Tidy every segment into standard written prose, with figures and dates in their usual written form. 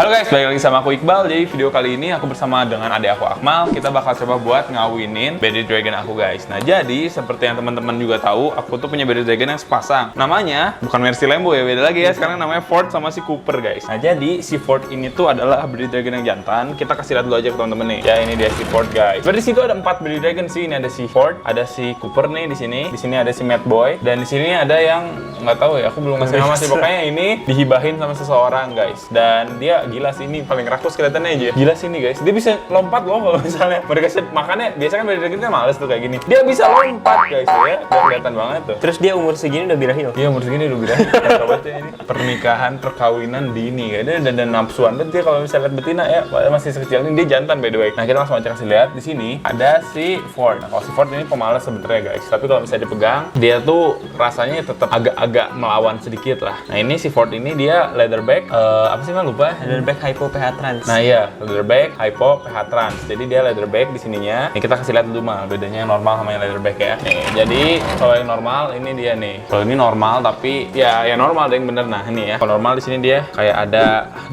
Halo guys, balik lagi sama aku Iqbal. Jadi video kali ini aku bersama dengan adik aku Akmal. Kita bakal coba buat ngawinin Bearded Dragon aku guys. Nah jadi seperti yang teman-teman juga tahu, aku tuh punya Bearded Dragon yang sepasang. Namanya bukan Mercy Lambo ya, beda lagi ya. Sekarang namanya Ford sama si Cooper guys. Nah jadi si Ford ini tuh adalah Bearded Dragon yang jantan. Kita kasih lihat dulu aja ke teman-teman nih. Ya ini dia si Ford guys. Berarti situ ada 4 Bearded Dragon sih. Ini ada si Ford, ada si Cooper nih di sini. Di sini ada si Mad Boy dan di sini ada yang nggak tahu ya. Aku belum ngasih nama sih. Pokoknya ini dihibahin sama seseorang guys. Dan dia gila sih, ini paling rakus kelihatannya aja. Gila sih ini guys, dia bisa lompat loh kalau misalnya mereka makannya. Biasanya kan Bearded kan males tuh kayak gini, dia bisa lompat guys ya. Udah kelihatan banget tuh. Terus dia umur segini udah birahi loh. Iya umur segini udah birahi. Sobatnya ini pernikahan perkawinan dini kayaknya, dan nafsuan banget dia kalau misalnya lihat betina ya. Masih sekecil ini, dia jantan by the way. Nah kita langsung aja kasih lihat. Di sini ada si Ford. Nah kalau si Ford ini pemalas sebenarnya guys, tapi kalau misalnya dipegang dia tuh rasanya tetap agak-agak melawan sedikit lah. Nah ini si Ford ini dia leatherback, apa sih mah lupa? Leatherback Hypo PH Trans. Nah iya, leatherback, hypo, PH Trans. Jadi dia leatherback di sininya. Nih kita kasih lihat dulu mal bedanya yang normal sama yang leatherback ya. Nih, jadi kalau yang normal ini dia nih. Kalau ini normal tapi ya normal deh yang bener. Nah ini ya. Kalau normal di sini dia kayak ada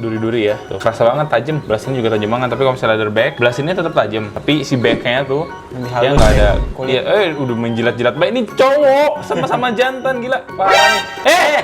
duri-duri ya. Tuh kerasa banget tajam. Belas ini juga tajam banget. Tapi kalau misalnya leatherback, belas ini tetap tajam. Tapi si backnya tuh dia nggak ada. Iya, udah menjilat-jilat. Baik ini cowok sama-sama jantan gila. Parah nih.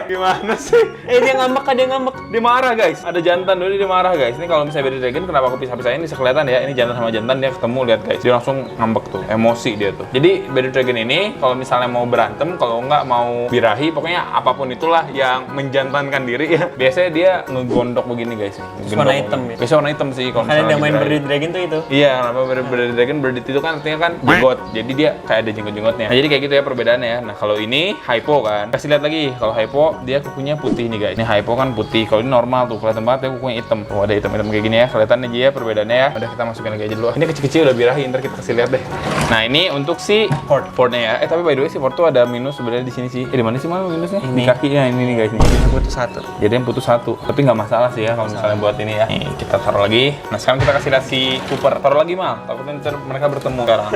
Gimana sih? Dia ngambek, dia ngambek. Dia marah guys. Ada jantan dulu dia marah guys. Ini kalau misalnya Bearded Dragon kenapa aku pisah-pisahin bisa kelihatan ya. Ini jantan sama jantan dia ketemu, lihat guys. Dia langsung ngambek tuh. Emosi dia tuh. Jadi Bearded Dragon ini kalau misalnya mau berantem, kalau nggak mau birahi, pokoknya apapun itulah yang menjantankan diri ya. Biasanya dia ngegondok begini guys. Warna hitam ya. Biasanya warna hitam sih kalau Karena misalnya dia main Bearded Dragon tuh itu. Iya, kenapa Bearded Dragon itu kan artinya kan jenggot. Jadi dia kayak ada jenggot-jenggotnya. Nah, jadi kayak gitu ya perbedaannya ya. Nah, kalau ini hypo kan. Kasih lihat lagi. Kalau hypo dia kukunya putih nih guys. Ini hypo kan putih. Kalau ini normal tuh kelihatan banget ya kukunya hitam. Tuh ada hitam-hitam kayak gini ya. Kelihatan aja ya perbedaannya ya. Udah kita masukin lagi aja dulu. Ini kecil-kecil udah birahi, ntar kita kasih lihat deh. Nah, ini untuk si Fordnya ya. Tapi by the way si Ford tuh ada minus sebenarnya di sini sih. Di mana sih malah minusnya? Di kakinya ini nih guys nih. Putus satu. Jadi yang putus satu. Tapi nggak masalah sih ya kalau misalnya buat ini ya. Nih, kita taruh lagi. Nah, sekarang kita kasih lihat si Cooper. Taruh lagi mal. Takutnya ntar mereka bertemu sekarang.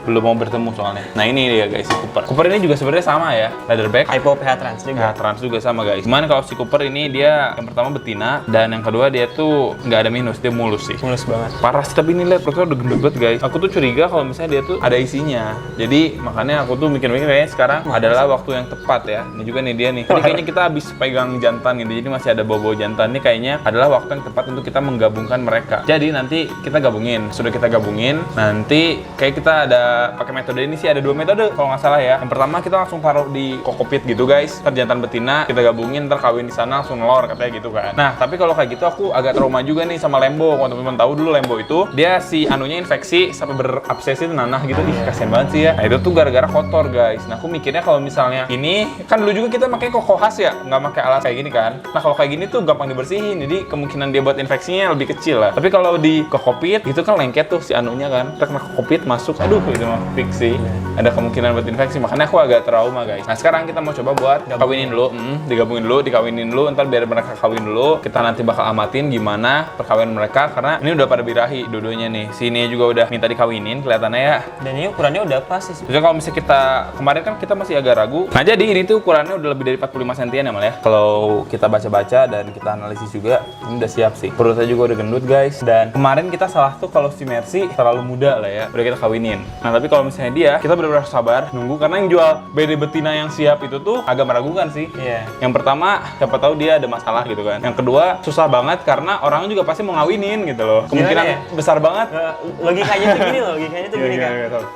Belum mau bertemu soalnya. Nah, ini dia guys si Cooper. Cooper ini juga sebenarnya sama ya. Leatherback, Hypo PH Trans juga. PH Trans juga sama guys. Cuman kalau si Cooper ini dia yang pertama betina dan yang kedua dia tuh nggak ada minus, dia mulus sih. Mulus banget. Parah sih, tapi ini lihat perutnya udah gendut banget guys. Aku tuh curiga kalau misalnya dia tuh ada isinya. Jadi makanya aku tuh mikir-mikir kayaknya sekarang adalah waktu yang tepat ya. Ini juga nih dia nih. Ini kayaknya kita habis pegang jantan gitu. Jadi masih ada bobo jantan. Ini kayaknya adalah waktu yang tepat untuk kita menggabungkan mereka. Jadi nanti kita gabungin. Sudah kita gabungin, nanti kayak kita ada pakai metode ini sih, ada 2 metode kalau nggak salah ya. Yang pertama kita langsung taruh di kokopit gitu guys. Ntar jantan betina kita gabungin, ntar kawin di sana langsung nelor katanya gitu kan. Nah tapi kalau kayak gitu aku agak trauma juga nih sama Lambo. Kalau teman-teman tahu dulu Lambo itu dia si anunya infeksi sampai berabsesi nanah gitu. Ih kasian banget sih ya. Nah itu tuh gara-gara kotor guys. Nah aku mikirnya kalau misalnya ini kan dulu juga kita pakai koko khas ya, nggak pakai alat kayak gini kan. Nah kalau kayak gini tuh gampang dibersihin, jadi kemungkinan dia buat infeksinya lebih kecil lah. Tapi kalau di kokopit itu kan lengket tuh si anunya kan, terkena kokopit masuk, aduh itu mah fix sih. Ada kemungkinan buat infeksi, makanya aku agak trauma guys. Nah sekarang kita mau coba buat kawinin dulu, digabungin dulu, dikawinin dulu, ntar biar mereka kawin dulu. Kita nanti bakal amatin gimana perkawinan mereka, karena ini udah pada birahi dua-duanya nih. Sini juga udah minta dikawinin kelihatannya ya. Dan ini ukurannya udah pas sih. Jadi kalau misalnya kita kemarin kan kita masih agak ragu. Nah jadi ini tuh ukurannya udah lebih dari 45 cm ya mal ya. Kalau kita baca-baca dan kita analisis juga ini udah siap sih. Perutnya juga udah gendut guys. Dan kemarin kita salah tuh kalau si Mercy terlalu muda lah ya. Udah kita kawinin. Nah tapi kalau misalnya dia, kita benar-benar sabar nunggu, karena yang jual BD betina yang siap itu tuh agak meragukan sih. Iya. Yang pertama siapa tahu dia ada masalah gitu kan. Yang kedua susah banget karena orang juga pasti mau ngawinin gitu loh. Kemungkinan ya? besar banget. Logikanya tuh gini loh, logikanya tuh gini kan.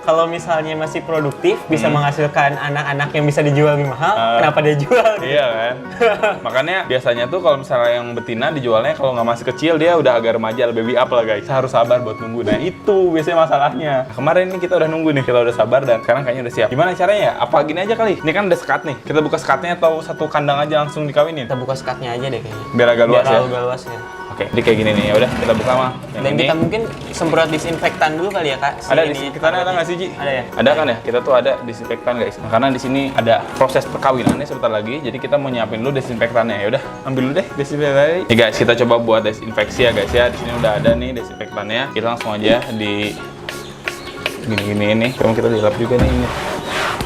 Kalau misalnya masih produktif, bisa menghasilkan anak-anak yang bisa dijual lebih mahal, kenapa dia jual? Iya kan. Makanya biasanya tuh kalau misalnya yang betina dijualnya kalau nggak masih kecil dia udah agak remaja, baby up lah guys. Harus sabar buat nunggu. Nah itu biasanya masalahnya. Nah, kemarin ini kita udah nunggu nih, kita udah sabar dan sekarang kayaknya udah siap. Gimana caranya ya? Apa gini aja kali? Ini kan udah sekat nih. Kita buka sekatnya atau satu kandang aja langsung dikawinin? Kita buka sekatnya aja deh kayaknya. Biar agak luas ya. Agak luas ya. Oke, jadi kayak gini nih. Ya udah kita buka mah. Dan kita mungkin semprot disinfektan dulu kali ya kak. Ada disinfektannya ada nggak sih Ji? Ada ya. Ada kan ya? Kita tuh ada disinfektan guys. Nah, karena di sini ada proses perkawinannya sebentar lagi. Jadi kita mau nyiapin dulu disinfektannya. Ya udah, ambil dulu deh disinfektannya. Nih guys, kita coba buat desinfeksi ya guys ya. Di sini udah ada nih desinfektannya. Kita langsung aja di gini-gini ini. Kamu kita dilap juga nih ini.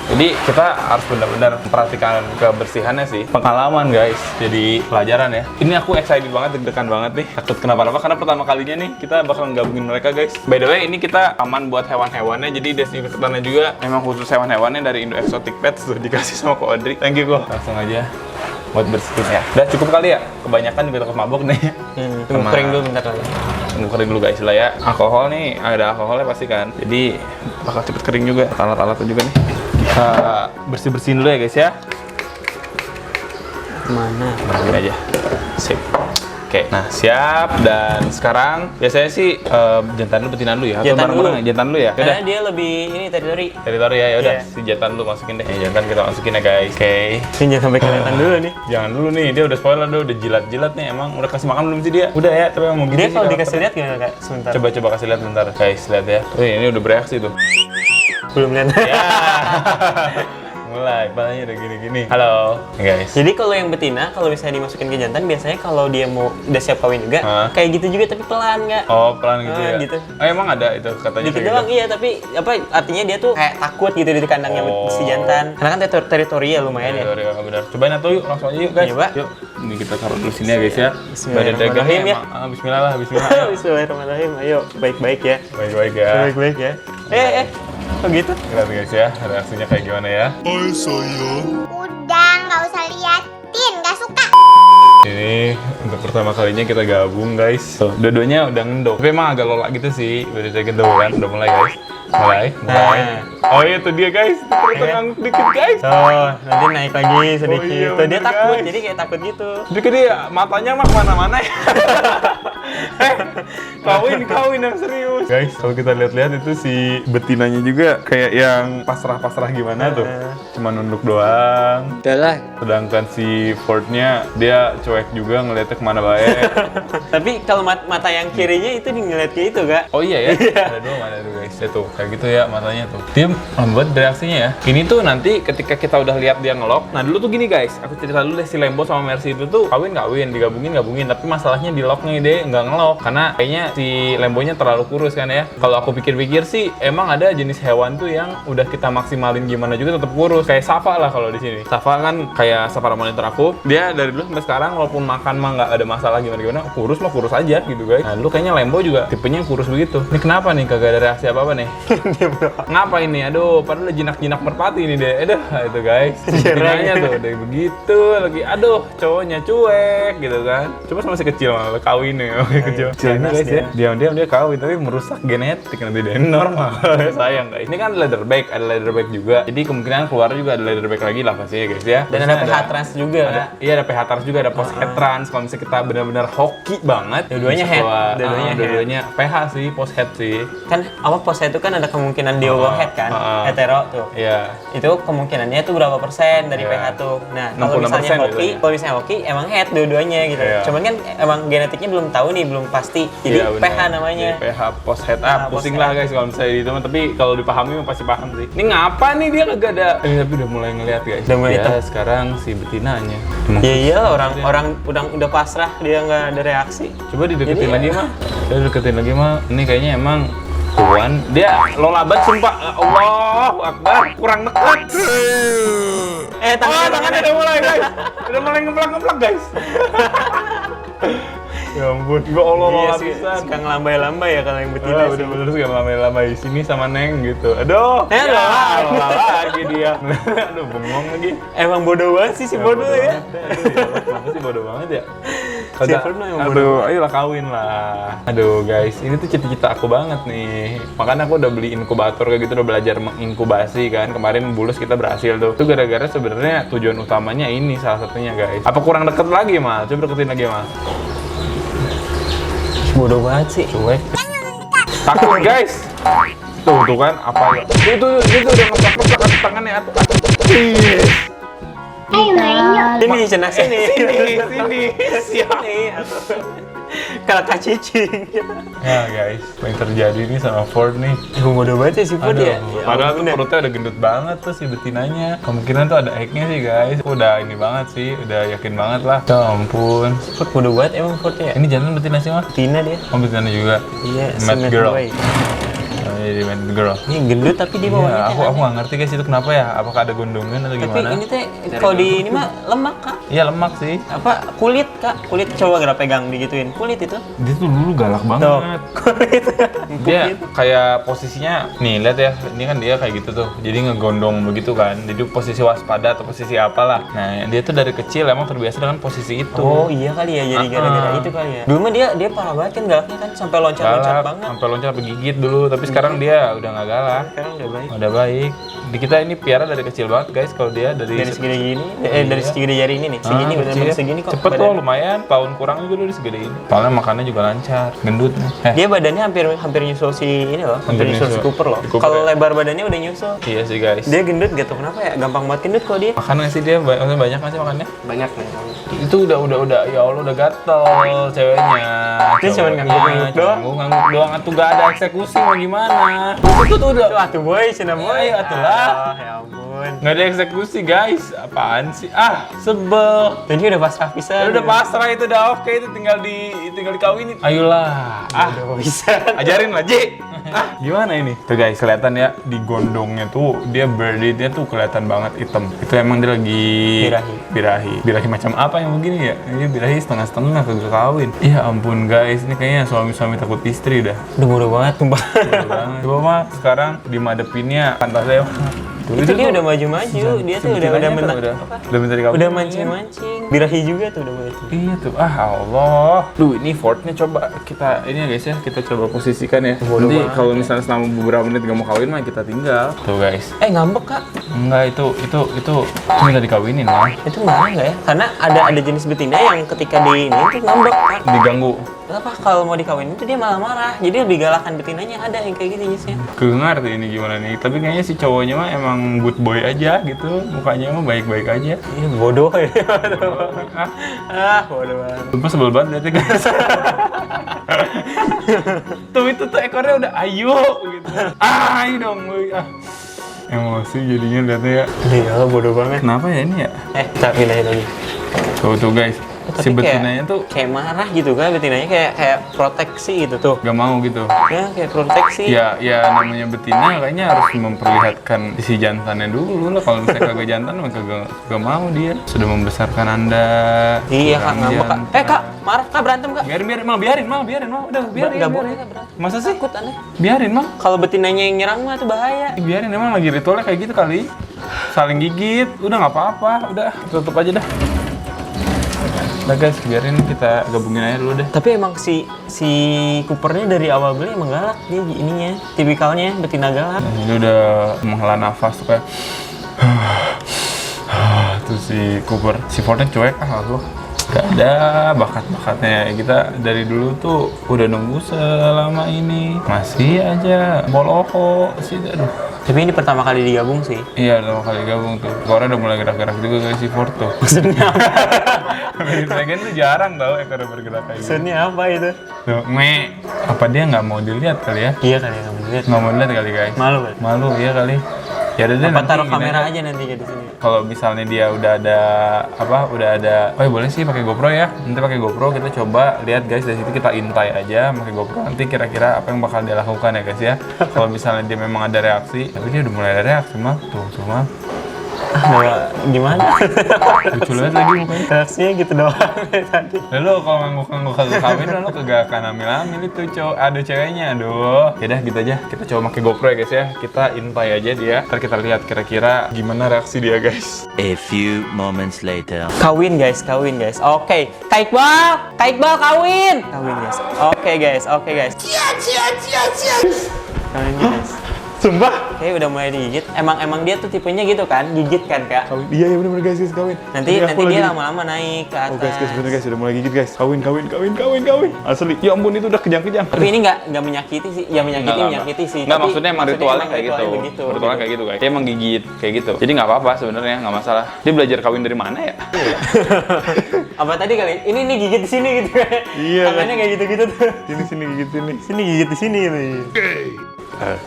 Jadi kita harus benar-benar memperhatikan kebersihannya sih. Pengalaman guys, jadi pelajaran ya. Ini aku excited banget, deg-degan banget nih. Takut kenapa-napa karena pertama kalinya nih kita bakal gabungin mereka guys. By the way, ini kita aman buat hewan-hewannya. Jadi desinfektannya juga memang khusus hewan-hewannya dari Indo Exotic Pets tuh dikasih sama Ko Audrey. Thank you Ko. Langsung aja buat bersihin ya. Udah cukup kali ya? Kebanyakan juga takut mabuk nih. Tunggu kering dulu bentar lagi. Tunggu kering dulu guys lah ya. Alkohol nih, ada alkoholnya pasti kan. Jadi bakal cepet kering juga. Alat-alatnya juga nih. Kita bersih-bersihin dulu ya guys ya. Mana? Bersihin aja. Sip. Oke, nah siap. Dan sekarang biasanya sih jantan lu betinan lu ya? Atau Jantan bareng-bareng dulu. ya? Jantan lu ya? Karena dia lebih ini teritori. Teritori ya, udah Iya. si jantan lu masukin deh. Jantan kita masukin ya guys. Oke. Jangan sampai kelihatan dulu nih. Jangan dulu nih, dia udah spoiler udah jilat-jilat nih. Emang udah kasih makan belum sih dia? Udah ya, tapi emang mau gitu Dia sih kalau karakternya. dikasih lihat gimana kak? Sebentar. Coba kasih lihat bentar guys, lihat ya. Ini udah bereaksi tuh. Belum lihat. Ya. Mulai, palanya udah gini-gini. Halo, guys. Jadi kalau yang betina, kalau misalnya dimasukin ke jantan, biasanya kalau dia mau udah siap kawin juga, Hah? kayak gitu juga tapi pelan nggak? Oh, pelan gitu ya? Gitu. Oh, emang ada itu katanya Dikit kayak doang gitu? iya, tapi apa artinya dia tuh kayak takut gitu di kandangnya Oh. si jantan. Karena kan teritori ya lumayan ya. Iya, benar. Cobain atau yuk, langsung aja yuk guys. Coba. Yuk. Ini kita taruh dulu sini ya guys ya. Badan Bismillahirrahmanirrahim dagangnya ya. emang, bismillah lah, bismillah. Ayo. Bismillahirrahmanirrahim. Ayo, baik-baik ya. Baik-baik ya. Baik-baik ya. Oh gitu? Lihat guys ya, reaksinya kayak gimana ya. Udah, nggak usah liatin, nggak suka. Ini untuk pertama kalinya kita gabung guys. Tuh, dua-duanya udah ngendok. Tapi emang agak lolak gitu sih. Udah gendong kan, udah mulai guys. Mulai. Oh iya tuh dia guys, perutnya ngangguk dikit guys. Tuh, nanti naik lagi sedikit. Oh iya, Tuh dia bener, takut, guys. jadi kayak takut gitu. Tapi kan dia matanya mah kemana-mana ya. Kawin yang serius. Guys, kalau kita lihat-lihat itu si betinanya juga kayak yang pasrah-pasrah gimana tuh. Cuma nunduk doang. Udah lah. Sedangkan si Fordnya dia cuek juga ngeliatnya kemana baik. Tapi kalau mata yang kirinya itu ngeliat kayak itu kak. Oh iya ya, ada dua mana tuh guys. Ya tuh, kayak gitu ya matanya tuh. Dia lambat reaksinya ya. Ini tuh nanti ketika kita udah lihat dia ngelok. Nah dulu tuh gini guys, aku cerita dulu deh si Lembo sama Mercy itu tuh kawin, digabungin. Tapi masalahnya di locknya dia nggak ngelok. Karena kayaknya si Lembonya terlalu kurus kan ya. Kalau aku pikir-pikir sih, emang ada jenis hewan tuh yang udah kita maksimalin gimana juga tetap kurus. Kayak Safa lah kalau di sini. Safa kan kayak Safa monitor aku. Dia dari dulu sampai sekarang walaupun makan mah nggak ada masalah gimana-gimana, kurus mah kurus aja gitu guys. Nah dulu kayaknya Lembo juga tipenya kurus begitu. Ini kenapa nih kagak ada reaksi apa-apa nih? Ngapa ini? Aduh, padahal udah jinak-jinak merpati ini deh. Aduh, itu guys. Betinanya tuh udah begitu lagi. Aduh, cowoknya cuek gitu kan. Cuma masih kecil malah kawin ya, masih kecil. Kecilnya guys ya. Diam-diam dia kawin tapi merusak genetik nanti dia normal. Sayang guys. Ini kan leatherback, ada leatherback juga. Jadi kemungkinan keluar juga ada leatherback lagi lah pasti ya guys ya. Dan ada PH trans juga. Iya ada PH trans juga, ada post head trans. Kalau misalnya kita benar-benar hoki banget, Dua-duanya bisa head. keluar. Dua-duanya head. Dua-duanya PH sih, post head sih. Kan awak pose itu kan ada kemungkinan dia head kan, hetero tuh. Iya. Itu kemungkinannya itu berapa persen dari Iya. PH tuh. Nah, kalau 66% misalnya hoki, biasanya. kalau misalnya hoki emang head dua-duanya gitu. Iya. Cuman kan emang genetiknya belum tahu nih, belum pasti. Jadi Iya, benar. PH namanya. Jadi PH post head Nah, pusing post lah head. guys kalau misalnya itu, tapi kalau dipahami mah pasti paham sih. Ini ngapa nih dia kagak ada? Ini tapi udah mulai ngeliat guys. Udah mulai ya, hitam. sekarang si betinanya. Emang Ya iya orang udah pasrah dia nggak ada reaksi. coba dideketin Jadi, lagi mah. Coba deketin lagi mah. Ini kayaknya emang Tuan, dia lolabat sumpah. Allahu Akbar, kurang dekat. Tangannya udah mulai guys. Udah mulai ngeplak-ngeplak guys. Ya ampun, gua Allah Iya Allah sih, pisan. suka ngelambai-lambai ya kalau yang betina Iya, sih. bener-bener suka lama-lama di sini sama Neng gitu. Aduh, Lola. lagi dia. Aduh, bengong lagi. Emang bodoh banget sih si bodoh ya. Aduh, kenapa sih bodoh banget ya? Si Fernando yang bodoh Aduh, ayolah kawin lah. Aduh guys, ini tuh cita-cita aku banget nih. Makanya aku udah beli inkubator kayak gitu, udah belajar menginkubasi kan. Kemarin bulus kita berhasil tuh. Itu gara-gara sebenarnya tujuan utamanya ini salah satunya guys. Apa kurang deket lagi mal? Coba deketin lagi mal. Bodoh banget sih. Cuek. Takut guys. Tuh kan apa ya? Itu udah ngeplak-ngeplak tangannya atuh. Ih. Ayo main yuk. Ini cenah sini. Sini. Siap. Sini. Kalau cacing. Ya guys, apa yang terjadi nih sama Ford nih? Bodoh banget ya si Ford ya. Padahal tuh perutnya udah gendut banget tuh si betinanya. Kemungkinan tuh ada egg-nya sih guys. Udah ini banget sih, udah yakin banget lah. Ya ampun. Ford bodoh banget emang Ford ya. Ini jangan betina sih mah. Betina dia. Oh betina juga. Iya, Mad girl. boy. Jadi Mad Girl. Ini gendut tapi dia Iya, bawahnya aku nggak ngerti guys itu kenapa ya? Apakah ada gondongan atau Tapi gimana? ini teh kalau di ini mah lemak kak. Iya lemak sih. Apa kulit kak? Kulit coba gerak pegang digituin. Kulit itu. Dia tuh dulu galak Tuh. banget. Kulit. Dia kayak posisinya nih lihat ya, ini kan dia kayak gitu tuh. Jadi ngegondong begitu kan. Jadi posisi waspada atau posisi apalah. Nah, dia tuh dari kecil emang terbiasa dengan posisi itu. Oh iya kali ya, jadi gara-gara itu kali ya. Dulu mah dia parah banget kan galaknya kan sampai loncat-loncat Galak, banget. sampai loncat sampai gigit dulu, tapi sekarang dia udah nggak galak. Sekarang udah baik. Udah baik. Di kita ini piara dari kecil banget guys, kalau dia dari Dari segede gini, dari segede jari ini nih. Segini bener-bener segini kok. Cepet badannya. kok lumayan, tahun kurang juga udah segede ini. Soalnya makannya juga lancar, gendut nih. Dia badannya hampir nyusul si ini loh, hampir nyusul si Cooper loh. Cooper Kalau ya? lebar badannya udah nyusul. Iya sih guys. Dia gendut gak tau kenapa ya, gampang banget gendut kok dia. Makan nggak sih dia? Maksudnya banyak nggak sih makannya? Banyak nih. Itu udah ya Allah udah gatel ceweknya. Dia cuma ngangguk-ngangguk doang. Ngangguk doang, atuh gak ada eksekusi mau gimana? Itu tuh udah Tuh atuh boy, cina boy. Ayo, atuh lah. Ah, ya ampun. nggak ada eksekusi guys. Apaan sih? Ah, sebel. Jadi udah pasrah pisan. Ya udah pasrah itu udah oke itu tinggal dikawinin. Ayolah. Ah, Udah bisa. ajarin lah, Ji. Ah, gimana ini? Tuh guys, kelihatan ya di gondongnya tuh dia berdirinya tuh kelihatan banget hitam. Itu emang dia lagi birahi macam apa yang begini ya? Ini birahi setengah-setengah kagak kawin. Ya ampun guys, ini kayaknya suami-suami takut istri dah. Udah murah banget tumpah. Bener banget. Coba mah sekarang dimadepinnya pantasnya. Itu dia udah maju-maju, dia tuh udah menang. Udah minta dikawinin. Udah mancing-mancing. Birahi juga tuh udah mulai. Iya tuh, ah Allah. Duh, ini Fordnya coba kita ini ya guys ya, kita coba posisikan ya. Bodoh Nanti banget kalau misalnya selama beberapa menit gak mau kawin mah kita tinggal. Tuh guys. Ngambek kak. Enggak, itu minta dikawinin lah. Itu marah nggak ya? Karena ada jenis betina yang ketika di ini tuh ngambek kak. Diganggu. Kenapa kalau mau dikawinin itu dia malah marah. Jadi lebih galakan betinanya ada yang kayak gitu jenisnya. Kedengar tuh ini gimana nih. Tapi kayaknya si cowoknya mah emang good boy aja gitu. Mukanya mah baik-baik aja. Ini bodoh ya. Bodoh banget. Sumpah sebel banget liatnya guys. Tuh ekornya udah ayo gitu. Ayo dong lu. Emosi jadinya liatnya ya. Iya bodoh banget. Kenapa ya ini ya? Kita pindahin lagi. Tuh guys. Si Tapi betinanya tuh kayak marah gitu kan, betinanya kayak proteksi gitu tuh. gak mau gitu. Ya kayak proteksi. Ya namanya betina kayaknya harus memperlihatkan si jantannya dulu lah. Kalau misalnya kagak jantan mah kagak mau dia. Sudah membesarkan Anda. Iya kak kurang ngambek kak. jantan. Kak marah kak berantem kak. Biarin mal udah biarin. Gak boleh kak berantem. Masa sih? Takut aneh. Biarin mal. Kalau betinanya yang nyerang mah tuh bahaya. Biarin emang lagi ritualnya kayak gitu kali. Saling gigit, udah nggak apa-apa, udah tutup aja dah. Udah guys, biarin kita gabungin aja dulu deh. Tapi emang si Coopernya dari awal beli emang galak dia ininya, tipikalnya betina galak. Nah, ini udah menghela nafas tuh kayak tuh si Cooper, si Fordnya cuek loh. Gak ada bakat-bakatnya. Kita dari dulu tuh udah nunggu selama ini masih aja boloho sih, aduh. Tapi ini pertama kali digabung sih. Iya, pertama kali gabung tuh. Ekornya udah mulai gerak-gerak juga kayak si Ford tuh. Maksudnya apa? Lagian tuh jarang tau ekornya bergerak kayak gitu. Maksudnya apa itu? Tuh, apa dia nggak mau dilihat kali ya? Iya kali nggak mau lihat. Nggak mau dilihat kali guys. Malu kan? Malu iya kali. Ya udah deh Apa nanti taruh gini kamera aja. aja nanti di sini. Kalau misalnya dia udah ada oh ya boleh sih pakai GoPro ya. Nanti pakai GoPro kita coba lihat guys, dari situ kita intai aja pakai GoPro. Nanti kira-kira apa yang bakal dia lakukan ya guys ya. Kalau misalnya dia memang ada reaksi, tapi dia udah mulai ada reaksi mah. Tuh mah. Gimana? Lucu banget lagi mukanya. Reaksinya gitu doang kayak tadi. Lalu kalau ngangguk-ngangguk kagak kawin, lalu kagak akan hamil itu cowok. Aduh ceweknya, aduh. Yaudah gitu aja. Kita coba pakai GoPro ya guys ya. Kita intai aja dia. Ntar kita lihat kira-kira gimana reaksi dia guys. A few moments later. Kawin guys. Oke. Kaikbal kawin. Kawin guys. Oke guys. Kawin guys. Sumpah. Kayak udah mulai digigit. Emang dia tuh tipenya gitu kan, gigit kan kak. Kawin. Iya bener guys kawin. Nanti Ini aku dia lagi- lama-lama naik ke atas. Oh guys bener guys udah mulai gigit guys. Kawin. Asli. Ya ampun itu udah kejang-kejang. Tapi ini nggak menyakiti sih. Ya menyakiti sih. Nggak, Tapi maksudnya emang ritualnya kayak gitu. begitu. Ritualnya kayak gitu guys. Dia emang gigit kayak gitu. Jadi nggak apa-apa sebenarnya, nggak masalah. Dia belajar kawin dari mana ya? Apa tadi kali? Ini gigit di sini gitu. Iya, Tangannya kayak gitu-gitu tuh. Sini gigit sini. Sini gigit di sini gitu.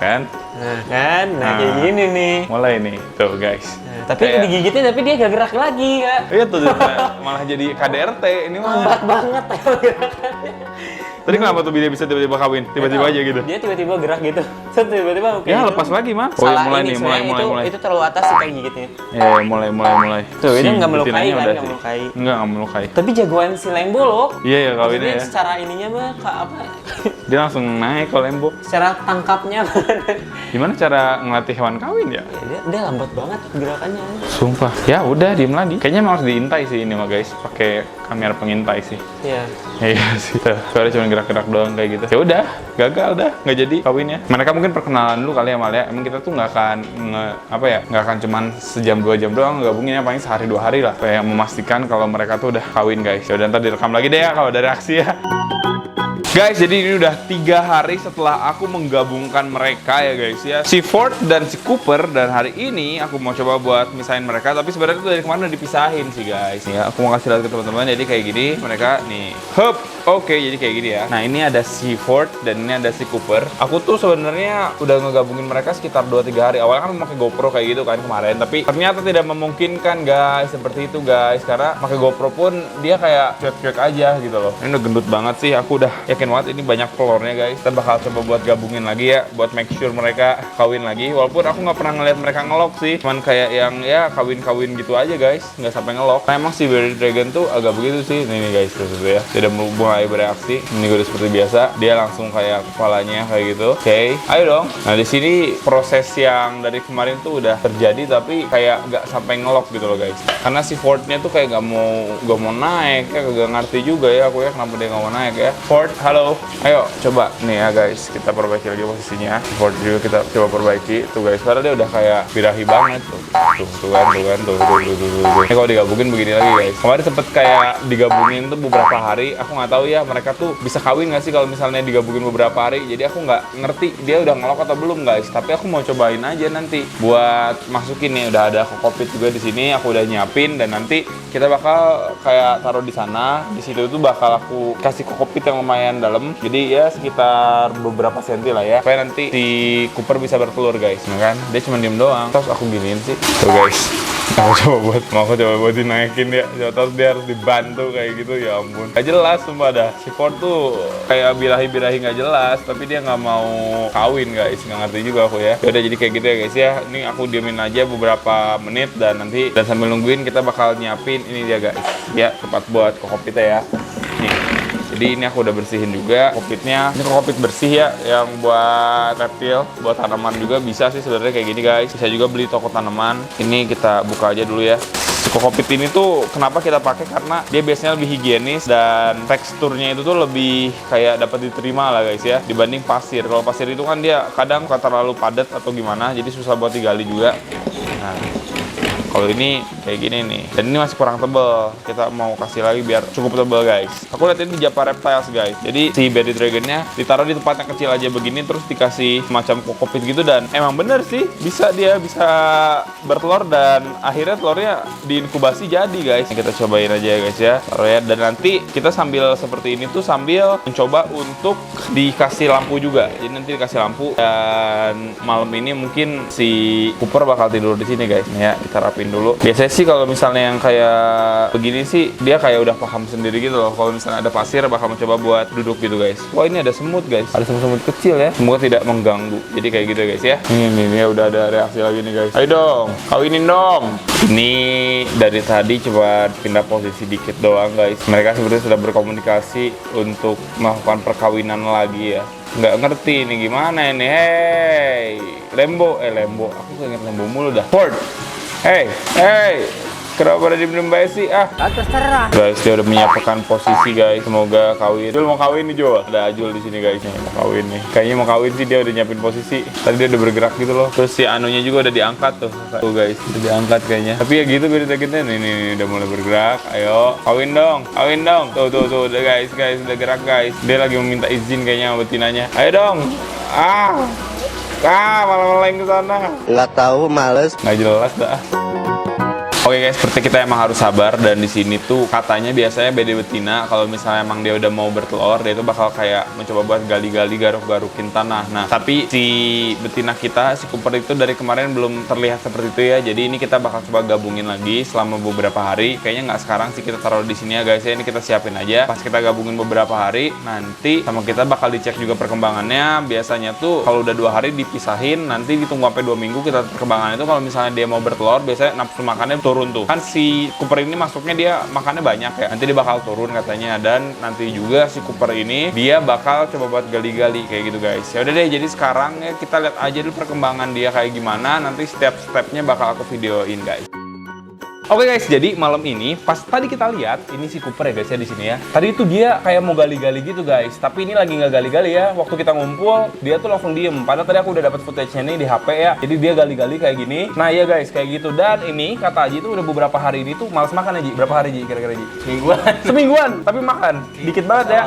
Kan? Nah kan, kayak gini nih. Mulai nih. Tuh guys. Tapi digigitnya tapi dia gak gerak lagi kak. Iya tuh, malah jadi KDRT ini mah. Lambat banget gerakannya. Tadi kenapa tuh dia bisa tiba-tiba kawin? Tiba-tiba aja gitu. Dia tiba-tiba gerak gitu. Set tiba-tiba kayak Ya gitu. lepas lagi mah. Oh ya Salah mulai ini nih, sebenarnya mulai. itu terlalu atas sih kayak gigitnya. Mulai. Tuh, ini nggak melukai betinanya kan, udah nggak sih. melukai. Nggak melukai. Tapi jagoan si Lembo loh. Iya ya kawinnya Maksudnya ya. secara ininya mah apa? Dia langsung naik kalau Lembo. Secara tangkapnya Gimana cara ngelatih hewan kawin ya? ya, dia lambat banget gerakannya. Sumpah. Ya udah diem lagi. Kayaknya emang harus diintai sih ini mah guys. Pakai kamera pengintai sih. Iya. Iya sih. Soalnya cuma gerak-gerak doang kayak gitu. Ya udah, gagal dah, nggak jadi kawinnya. Mereka mungkin perkenalan dulu kali ya Mal ya. Emang kita tuh nggak akan nggak akan cuman sejam 2 jam doang gabunginnya, paling sehari 2 hari lah. Kayak memastikan kalau mereka tuh udah kawin guys. Ya udah ntar direkam lagi deh ya kalau ada reaksi ya. Guys, jadi ini udah 3 hari setelah aku menggabungkan mereka ya guys ya. Si Ford dan si Cooper, dan hari ini aku mau coba buat misahin mereka. Tapi sebenarnya itu dari kemarin udah dipisahin sih guys. Ya, aku mau kasih lihat ke teman-teman. Jadi kayak gini, mereka nih. Hup, oke, jadi kayak gini ya. Nah ini ada si Ford dan ini ada si Cooper. Aku tuh sebenarnya udah ngegabungin mereka sekitar 2-3 hari. Awalnya kan pakai GoPro kayak gitu kan kemarin. Tapi ternyata tidak memungkinkan guys, seperti itu guys. Karena pakai GoPro pun dia kayak cuek-cuek aja gitu loh. Ini udah gendut banget sih. Aku udah yakin banget ini banyak telurnya guys. Kita bakal coba buat gabungin lagi ya, buat make sure mereka kawin lagi. Walaupun aku nggak pernah ngeliat mereka ngelok sih, cuman kayak yang ya kawin-kawin gitu aja guys, nggak sampai ngelok. Nah emang si Bearded Dragon tuh agak begitu sih. Nih guys, tuh ya, dia udah mulai bereaksi. Ini udah seperti biasa, dia langsung kayak kepalanya kayak gitu. Oke, ayo dong. Nah di sini proses yang dari kemarin tuh udah terjadi, tapi kayak nggak sampai ngelok gitu loh guys. Karena si Fordnya tuh kayak nggak mau naik, kayak gak ngerti juga ya aku ya kenapa dia nggak mau naik ya. Ford, halo. Ayo coba nih ya guys, kita perbaiki lagi posisinya. Ford juga kita coba perbaiki tuh guys, karena dia udah kayak birahi banget tuh kan. Ini kalau digabungin begini lagi guys. Kemarin sempet kayak digabungin tuh beberapa hari. Aku nggak tahu ya mereka tuh bisa kawin nggak sih kalau misalnya digabungin beberapa hari. Jadi aku nggak ngerti dia udah ngelok atau belum guys. Tapi aku mau cobain aja nanti buat masukin nih. Udah ada kokpit juga di sini. Aku udah nyiapin dan nanti kita bakal kayak taruh di sana. Di situ tuh bakal aku kasih kokpit yang lumayan dalam. Jadi ya sekitar beberapa senti lah ya. Supaya nanti si Cooper bisa bertelur guys, nah kan? Dia cuma diem doang. Terus aku giniin sih. Tuh guys. Aku coba buat dinaikin ya. Terus dia harus dibantu kayak gitu, ya ampun. Gak jelas sumpah dah. Si Ford tuh kayak birahi-birahi gak jelas, tapi dia nggak mau kawin guys. Nggak ngerti juga aku ya. Udah jadi kayak gitu ya guys ya. Ini aku diemin aja beberapa menit dan nanti sambil nungguin kita bakal nyiapin ini dia guys. Ya, tempat buat kokpitnya ya. Nih. Jadi ini aku udah bersihin juga kokpitnya. Ini kokpit bersih ya, yang buat reptil, buat tanaman juga bisa sih sebenarnya kayak gini guys. Bisa juga beli toko tanaman. Ini kita buka aja dulu ya. Kokpit ini tuh kenapa kita pakai, karena dia biasanya lebih higienis dan teksturnya itu tuh lebih kayak dapat diterima lah guys ya, dibanding pasir. Kalau pasir itu kan dia kadang terlalu padat atau gimana, jadi susah buat digali juga. Nah, kalau ini kayak gini nih, dan ini masih kurang tebel. Kita mau kasih lagi biar cukup tebel guys. Aku lihat ini di Japa Reptiles guys. Jadi si Bearded Dragonnya ditaruh di tempat yang kecil aja begini, terus dikasih macam kokpit gitu, dan emang bener sih dia bisa bertelur dan akhirnya telurnya diinkubasi jadi guys. Kita cobain aja ya guys ya. Taruh ya, dan nanti kita sambil seperti ini tuh sambil mencoba untuk dikasih lampu juga. Jadi nanti dikasih lampu dan malam ini mungkin si Cooper bakal tidur di sini guys. Nih ya, kita rapin dulu. Biasanya sih kalau misalnya yang kayak begini sih dia kayak udah paham sendiri gitu loh. Kalau misalnya ada pasir bakal mencoba buat duduk gitu guys. Wah ini ada semut guys. Ada semut-semut kecil ya. Semoga tidak mengganggu. Jadi kayak gitu guys ya. Ini udah ada reaksi lagi nih guys. Ayo dong, kawinin dong. Ini dari tadi coba pindah posisi dikit doang guys. Mereka sebenarnya sudah berkomunikasi untuk melakukan perkawinan lagi ya. Nggak ngerti ini gimana ini. Hey, Lembo. Aku ingat Lembo mulu dah. Ford. Hey, kenapa pada diem-diem baik sih? Terserah. Guys, dia udah menyiapkan posisi guys. Semoga kawin. Jul mau kawin nih Jul. Ada Ajul di sini guys nih, mau kawin nih. Kayaknya mau kawin sih, dia udah nyiapin posisi. Tadi dia udah bergerak gitu loh. Terus si anunya juga udah diangkat tuh. Tuh guys, udah diangkat kayaknya. Tapi ya gitu kita nih udah mulai bergerak. Ayo, kawin dong. Tuh udah guys udah gerak guys. Dia lagi meminta izin kayaknya sama betinanya. Ayo dong. Malah meleng ke sana. Nggak tahu, males. Nggak jelas dah. Oke guys, seperti kita emang harus sabar, dan di sini tuh katanya biasanya BD betina kalau misalnya emang dia udah mau bertelur, dia itu bakal kayak mencoba buat gali-gali, garuk-garukin tanah. Nah, tapi si betina kita, si Cooper itu dari kemarin belum terlihat seperti itu ya. Jadi ini kita bakal coba gabungin lagi selama beberapa hari. Kayaknya nggak sekarang sih, kita taruh di sini ya guys ya. Ini kita siapin aja. Pas kita gabungin beberapa hari, nanti sama kita bakal dicek juga perkembangannya. Biasanya tuh kalau udah 2 hari dipisahin, nanti ditunggu sampai 2 minggu kita perkembangan itu. Kalau misalnya dia mau bertelur, biasanya nafsu makannya turun tuh. Kan si Cooper ini masuknya dia makannya banyak ya. Nanti dia bakal turun katanya, dan nanti juga si Cooper ini dia bakal coba buat gali-gali kayak gitu guys. Ya udah deh, jadi sekarang ya kita lihat aja dulu perkembangan dia kayak gimana. Nanti setiap stepnya bakal aku videoin guys. Oke guys, jadi malam ini pas tadi kita lihat ini si Cooper ya guys ya di sini ya. Tadi itu dia kayak mau gali-gali gitu guys, tapi ini lagi nggak gali-gali ya. Waktu kita ngumpul dia tuh langsung diem. Padahal tadi aku udah dapat footage-nya nih di HP ya. Jadi dia gali-gali kayak gini. Nah iya guys kayak gitu. Dan ini kata Aji tuh udah beberapa hari ini tuh malas makan Aji. Berapa hari Ji kira-kira Ji? Semingguan. Tapi makan dikit banget ya.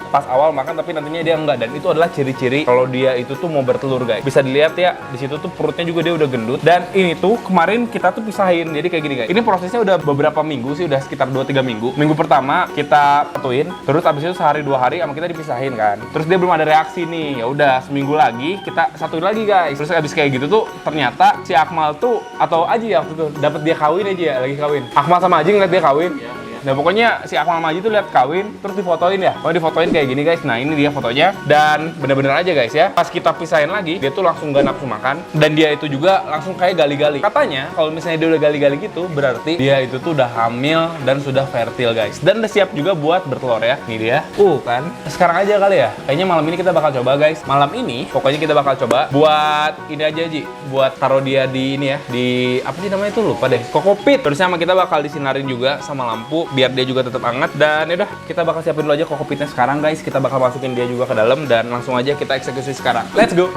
Pas awal makan tapi nantinya dia enggak, dan itu adalah ciri-ciri kalau dia itu tuh mau bertelur guys. Bisa dilihat ya di situ tuh perutnya juga dia udah gendut, dan ini tuh kemarin kita tuh pisahin. Jadi kayak gini guys. Ini prosesnya udah beberapa minggu sih, udah sekitar 2-3 minggu. Minggu pertama kita satuin, terus abis itu sehari 2 hari sama kita dipisahin kan. Terus dia belum ada reaksi nih. Ya udah seminggu lagi kita satuin lagi guys. Terus abis kayak gitu tuh ternyata si Akmal tuh atau Aji ya waktu itu dapat dia kawin aja ya, lagi kawin. Akmal sama Aji ngeliat dia kawin. Nah pokoknya si Akmal Maji tuh lihat kawin, terus difotoin ya. Oh difotoin kayak gini guys. Nah ini dia fotonya, dan bener-bener aja guys ya. Pas kita pisahin lagi, dia tuh langsung gak nafsu makan, dan dia itu juga langsung kayak gali-gali. Katanya kalau misalnya dia udah gali-gali gitu, berarti dia itu tuh udah hamil dan sudah fertil guys. Dan udah siap juga buat bertelur ya. Ini dia. Kan. Sekarang aja kali ya. Kayaknya malam ini kita bakal coba guys. Malam ini pokoknya kita bakal coba buat ini aja Ji. Buat taruh dia di ini ya. Di apa sih namanya tuh lupa deh. Kokopit. Terusnya sama kita bakal disinarin juga sama lampu biar dia juga tetap hangat. Dan yaudah kita bakal siapin dulu aja kokopitnya sekarang guys. Kita bakal masukin dia juga ke dalam dan langsung aja kita eksekusi sekarang. Let's go.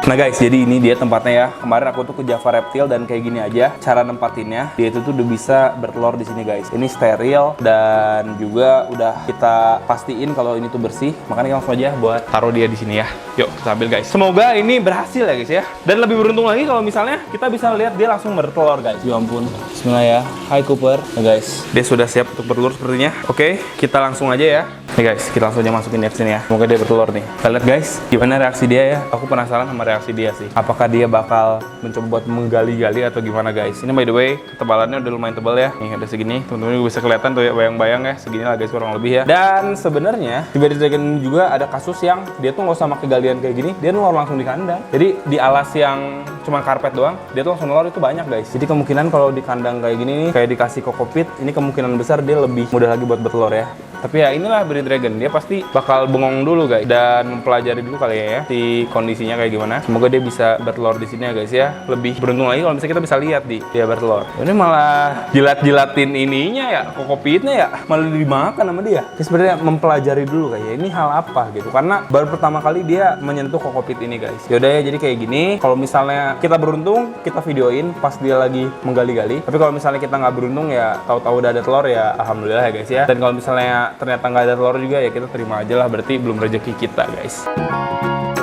Nah guys, jadi ini dia tempatnya ya. Kemarin aku tuh ke Java Reptile dan kayak gini aja cara nempatinnya. Dia itu tuh udah bisa bertelur di sini guys. Ini steril dan juga udah kita pastiin kalau ini tuh bersih. Makanya langsung aja buat taruh dia di sini ya. Yuk kita ambil guys. Semoga ini berhasil ya guys ya. Dan lebih beruntung lagi kalau misalnya kita bisa lihat dia langsung bertelur guys. Ya ampun. Bismillah ya. Hai Cooper. Nah guys, dia sudah siap untuk bertelur sepertinya. Oke, kita langsung aja ya. Nih guys, kita langsung aja masukin dia ke sini ya. Semoga dia bertelur nih. Kita lihat guys, gimana reaksi dia ya. Aku penasaran sama reaksi dia sih. Apakah dia bakal mencoba buat menggali-gali atau gimana guys. Ini by the way, ketebalannya udah lumayan tebal ya. Nih ada segini. Teman-teman juga bisa kelihatan tuh ya, bayang-bayang ya. Segini lah guys kurang lebih ya. Dan sebenarnya di Bearded Dragon juga ada kasus yang dia tuh nggak usah pakai galian kayak gini, dia nelor langsung di kandang. Jadi di alas yang cuma karpet doang, dia tuh langsung nelor itu banyak guys. Jadi kemungkinan kalau di kandang kayak gini nih, kayak dikasih kokopit, ini kemungkinan besar dia lebih mudah lagi buat bertelur ya. Tapi ya inilah Bearded Dragon, dia pasti bakal bengong dulu guys dan mempelajari dulu kali ya si kondisinya kayak gimana. Semoga dia bisa bertelur di sini ya guys ya. Lebih beruntung lagi kalau misalnya kita bisa lihat dia bertelur. Ini malah jilat-jilatin ininya ya, kokopitnya ya, malah dimakan sama dia. Dia sebenarnya mempelajari dulu kayak ini hal apa gitu. Karena baru pertama kali dia menyentuh kokopit ini guys. Yaudah ya, jadi kayak gini. Kalau misalnya kita beruntung, kita videoin pas dia lagi menggali-gali. Tapi kalau misalnya kita nggak beruntung ya, tahu-tahu udah ada telur ya, alhamdulillah ya guys ya. Dan kalau misalnya ternyata nggak ada telur juga ya kita terima aja lah, berarti belum rezeki kita guys.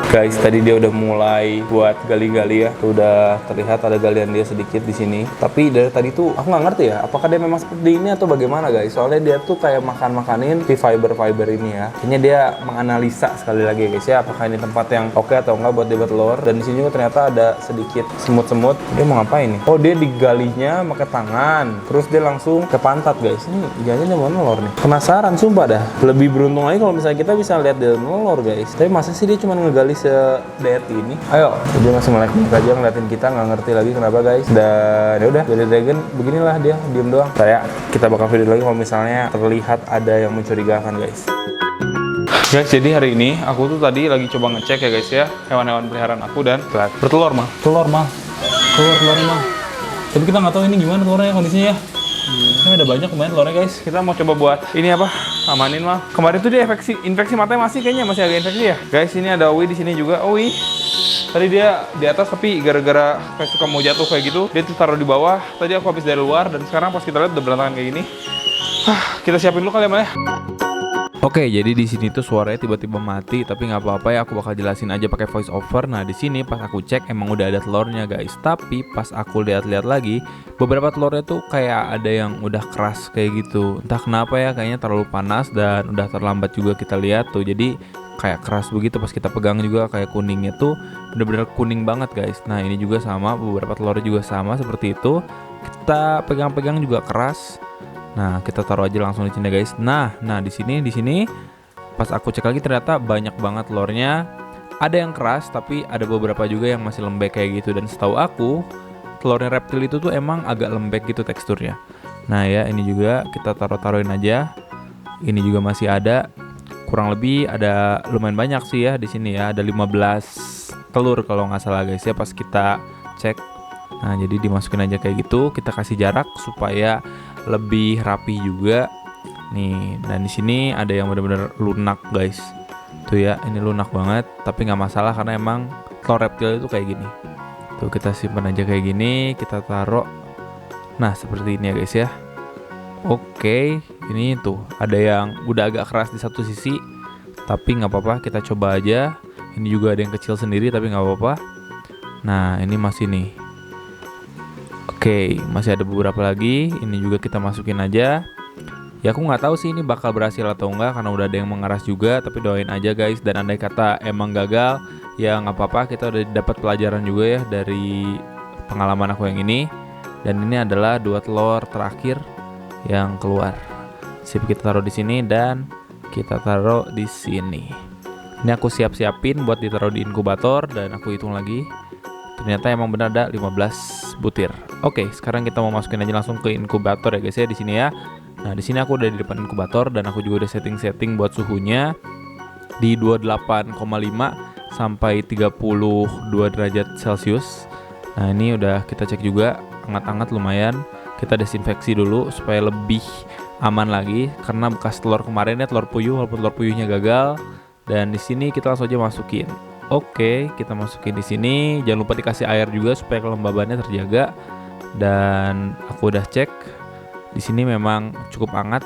Guys, tadi dia udah mulai buat gali-gali ya. Tuh udah terlihat ada galian dia sedikit di sini. Tapi dari tadi tuh aku nggak ngerti ya, apakah dia memang seperti ini atau bagaimana guys? Soalnya dia tuh kayak makan-makanin si fiber-fiber ini ya. Kayaknya dia menganalisa sekali lagi guys ya, apakah ini tempat yang oke atau enggak buat dia bertelur. Dan di sini juga ternyata ada sedikit semut-semut. Dia mau ngapain nih? Oh, dia digalinya pakai tangan. Terus dia langsung ke pantat guys. Ini jangan dia mau nelor nih. Penasaran sumpah dah. Lebih beruntung lagi kalau misalnya kita bisa lihat dia nelor guys. Tapi masa sih dia cuma ngegali se-dead ini? Ayo, dia masih melek aja ngeliatin kita, nggak ngerti lagi kenapa guys. Dan ya udah, Bearded Dragon beginilah dia, diem doang. Kita bakal video lagi kalau misalnya terlihat ada yang mencurigakan guys. Guys, jadi hari ini aku tuh tadi lagi coba ngecek ya guys ya hewan-hewan peliharaan aku dan bertelur mal. Telur mal. Tapi kita nggak tahu ini gimana telurnya kondisinya ya. Ini ada banyak kemarin telurnya guys. Kita mau coba buat ini apa? Amanin mal. Kemarin tuh dia infeksi matanya masih agak infeksi ya. Guys, ini ada Owi di sini juga. Owi. Tadi dia di atas tapi gara-gara kayak suka mau jatuh kayak gitu, dia tuh taruh di bawah. Tadi aku habis dari luar dan sekarang pas kita lihat udah berantakan kayak gini. Kita siapin dulu kali ya mal ya. Oke, jadi di sini tuh suaranya tiba-tiba mati, tapi nggak apa-apa ya, aku bakal jelasin aja pakai voice over. Nah, di sini pas aku cek emang udah ada telurnya guys, tapi pas aku lihat-lihat lagi, beberapa telurnya tuh kayak ada yang udah keras kayak gitu. Entah kenapa ya, kayaknya terlalu panas dan udah terlambat juga kita lihat tuh. Jadi kayak keras begitu, pas kita pegang juga kayak kuningnya tuh bener-bener kuning banget guys. Nah, ini juga sama, beberapa telurnya juga sama seperti itu. Kita pegang-pegang juga keras. Nah, kita taruh aja langsung di sini guys. Nah, di sini pas aku cek lagi ternyata banyak banget telurnya. Ada yang keras, tapi ada beberapa juga yang masih lembek kayak gitu. Dan setahu aku, telurnya reptil itu tuh emang agak lembek gitu teksturnya. Nah ya, ini juga kita taruhin aja. Ini juga masih ada. Kurang lebih ada lumayan banyak sih ya di sini ya. Ada 15 telur kalau nggak salah guys ya pas kita cek. Nah, jadi dimasukin aja kayak gitu. Kita kasih jarak supaya lebih rapi juga nih. Dan di sini ada yang benar-benar lunak guys, tuh ya, ini lunak banget, tapi nggak masalah karena emang telur reptil itu kayak gini. Tuh, kita simpan aja kayak gini, kita taruh. Nah, seperti ini ya guys ya. Oke, ini tuh ada yang udah agak keras di satu sisi, tapi nggak apa-apa, kita coba aja. Ini juga ada yang kecil sendiri, tapi nggak apa-apa. Nah, ini masih nih. Oke, masih ada beberapa lagi. Ini juga kita masukin aja. Ya, aku nggak tahu sih ini bakal berhasil atau enggak karena udah ada yang mengeras juga. Tapi doain aja guys. Dan andai kata emang gagal, ya nggak apa-apa. Kita udah dapat pelajaran juga ya dari pengalaman aku yang ini. Dan ini adalah 2 telur terakhir yang keluar. Sip, kita taruh di sini dan kita taruh di sini. Ini aku siap-siapin buat ditaruh di inkubator dan aku hitung lagi. Ternyata emang benar ada 15 butir. Oke, sekarang kita mau masukin aja langsung ke inkubator ya guys ya di sini ya. Nah, di sini aku udah di depan inkubator dan aku juga udah setting buat suhunya di 28,5 sampai 32 derajat Celcius. Nah, ini udah kita cek juga hangat-hangat lumayan. Kita desinfeksi dulu supaya lebih aman lagi karena bekas telur kemarin ya, telur puyuh, walaupun telur puyuhnya gagal. Dan di sini kita langsung aja masukin. Oke, kita masukin di sini. Jangan lupa dikasih air juga supaya kelembabannya terjaga. Dan aku udah cek. Di sini memang cukup hangat.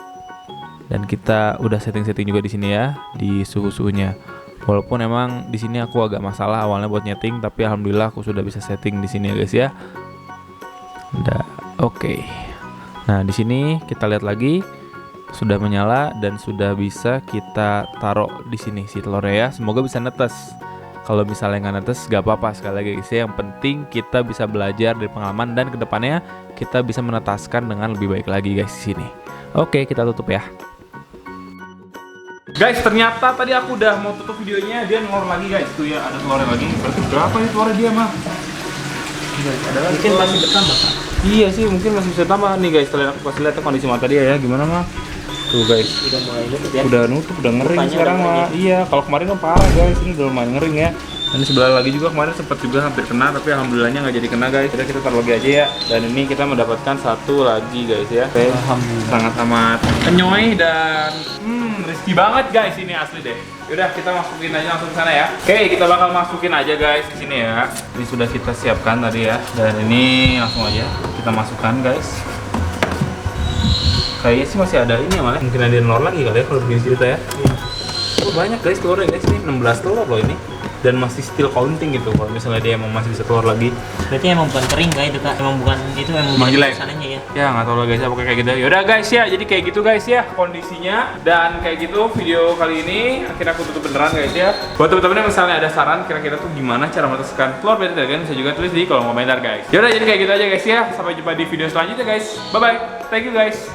Dan kita udah setting juga di sini ya, di suhu-suhunya. Walaupun emang di sini aku agak masalah awalnya buat nyeting, tapi alhamdulillah aku sudah bisa setting di sini ya guys ya. Udah, oke. Nah, di sini kita lihat lagi sudah menyala dan sudah bisa kita taruh di sini si telurnya ya. Semoga bisa netes. Kalau misalnya nggak netes, gak apa-apa, sekali lagi guys ya. Yang penting kita bisa belajar dari pengalaman dan kedepannya kita bisa menetaskan dengan lebih baik lagi guys di sini. Oke, kita tutup ya. Guys, ternyata tadi aku udah mau tutup videonya, dia ngelor lagi guys. Tuh ya, ada telurnya lagi. Berarti berapa nih telurnya dia mah? Ada lagi. Mungkin masih bertambah Kak. Iya sih, mungkin masih bisa tambah nih guys. Setelah aku kasih lihat kondisi mata dia ya, gimana mah? Tuh guys, Udah mulai nutup ya. udah nutup, udah ngering Rupanya sekarang udah mah. ngering Iya, kalau kemarin kan parah guys, ini udah lumayan ngering ya. Dan sebelah lagi juga kemarin sempat juga hampir kena, tapi alhamdulillahnya nggak jadi kena guys. Kita taruh lagi aja ya. Dan ini kita mendapatkan satu lagi guys ya. Oke, sangat amat penyoy dan risky banget guys ini asli deh. Yaudah, kita masukin aja langsung ke sana ya. Oke, kita bakal masukin aja guys di sini ya. Ini sudah kita siapkan tadi ya. Dan ini langsung aja kita masukkan guys. Kayaknya sih masih ada ini ya malah. Mungkin ada telur lagi kali ya kalau begini cerita ya. Oh, banyak guys telurnya guys, ini 16 telur loh ini. Dan masih still counting gitu kalau misalnya dia emang masih bisa telur lagi. Berarti emang bukan kering Kak itu Kak. Emang bukan itu, emang jelek sananya ya. Ya nggak tahu lah guys ya, pokoknya kayak gitu. Yaudah guys ya, jadi kayak gitu guys ya kondisinya. Dan kayak gitu video kali ini akhirnya aku tutup beneran guys ya. Buat teman-teman yang misalnya ada saran kira-kira tuh gimana cara menetaskan telur beta kan, bisa juga tulis di kolom komentar guys. Yaudah, jadi kayak gitu aja guys ya. Sampai jumpa di video selanjutnya guys. Bye bye. Thank you guys.